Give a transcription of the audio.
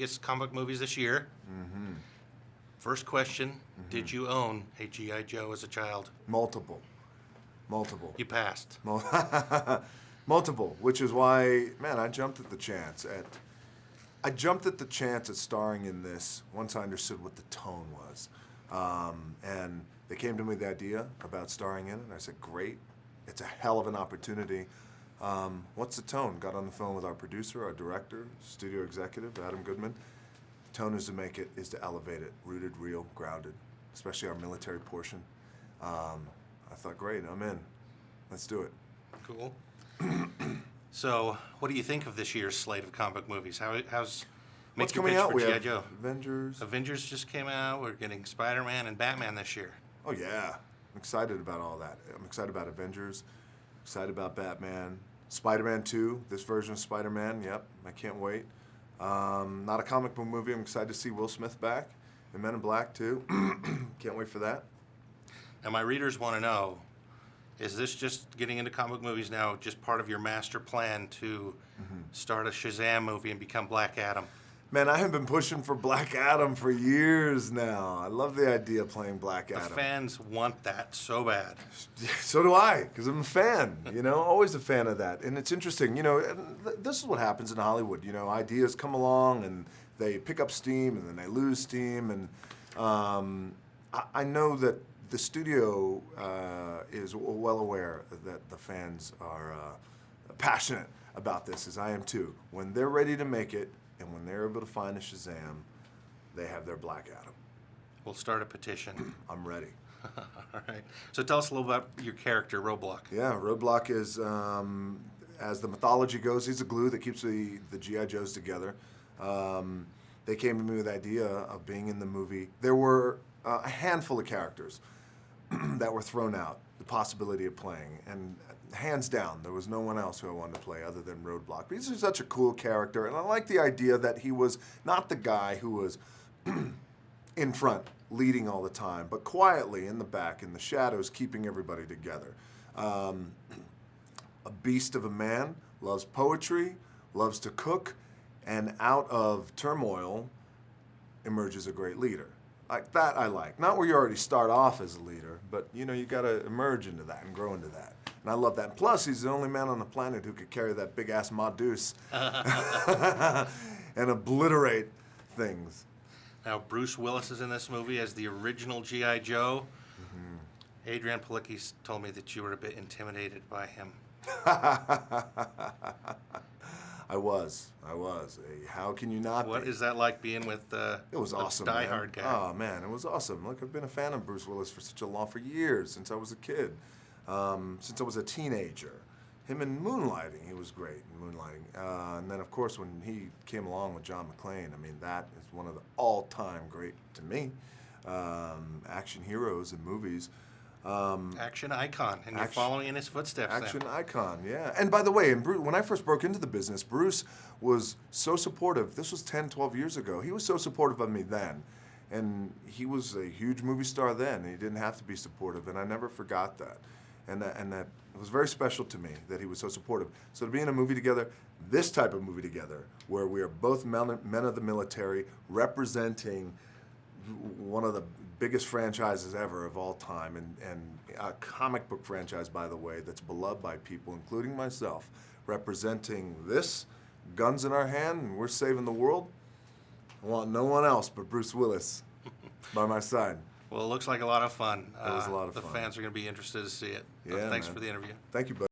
biggest comic movies this year. Mm-hmm. First question, did you own a G.I. Joe as a child? Multiple. You passed. Multiple, which is why, man, I jumped at the chance at starring in this once I understood what the tone was. And they came to me with the idea about starring in it, and I said, great, it's a hell of an opportunity. What's the tone? Got on the phone with our producer, our director, studio executive, Adam Goodman. The tone is to elevate it, rooted, real, grounded, especially our military portion. I thought, great, I'm in. Let's do it. Cool. So, what do you think of this year's slate of comic movies? How's What's your coming pitch out? for We G.I. have Joe? Avengers. Avengers just came out. We're getting Spider-Man and Batman this year. Oh yeah, I'm excited about all that. I'm excited about Avengers. Excited about Batman. Spider-Man 2. This version of Spider-Man. Yep, I can't wait. Not a comic book movie. I'm excited to see Will Smith back. And Men in Black too. Can't wait for that. Now, my readers want to know, is this just getting into comic movies now just part of your master plan to start a Shazam movie and become Black Adam? Man, I have been pushing for Black Adam for years now. I love the idea of playing Black Adam. The fans want that so bad. So do I, because I'm a fan, always a fan of that. And it's interesting, this is what happens in Hollywood. Ideas come along and they pick up steam and then they lose steam. And I know that the studio is well aware that the fans are passionate about this, as I am too. When they're ready to make it, and when they're able to find a Shazam, they have their Black Adam. We'll start a petition. I'm ready. All right. So tell us a little about your character, Roadblock. Yeah, Roadblock is, as the mythology goes, he's the glue that keeps the G.I. Joes together. They came to me with the idea of being in the movie. There were a handful of characters that were thrown out, the possibility of playing. And hands down, there was no one else who I wanted to play other than Roadblock. He's just such a cool character, and I like the idea that he was not the guy who was in front, leading all the time, but quietly in the back, in the shadows, keeping everybody together. A beast of a man, loves poetry, loves to cook, and out of turmoil emerges a great leader. Like that I like. Not where you already start off as a leader, but you got to emerge into that and grow into that. And I love that. Plus, he's the only man on the planet who could carry that big-ass Modus and obliterate things. Now, Bruce Willis is in this movie as the original G.I. Joe. Adrian Palicki's told me that you were a bit intimidated by him. I was. How can you not What be? is that like being with It was awesome, diehard guy? Oh, man, it was awesome. Look, I've been a fan of Bruce Willis for years, since I was a kid. Since I was a teenager. Him in Moonlighting, he was great in Moonlighting. And then, of course, when he came along with John McClane, that is one of the all-time great, to me, action heroes in movies. Action icon, and you're following in his footsteps. Action icon, yeah. And by the way, when I first broke into the business, Bruce was so supportive. This was 10, 12 years ago. He was so supportive of me then. And he was a huge movie star then, and he didn't have to be supportive, and I never forgot that. And that it was very special to me that he was so supportive. So to be in a movie together, this type of movie together, where we are both men of the military representing one of the biggest franchises ever of all time, and a comic book franchise, by the way, that's beloved by people, including myself, representing this, guns in our hand, and we're saving the world. I want no one else but Bruce Willis by my side. Well, it looks like a lot of fun. It was a lot of fun. The fans are going to be interested to see it. Yeah, Thanks man. for the interview. Thank you, buddy.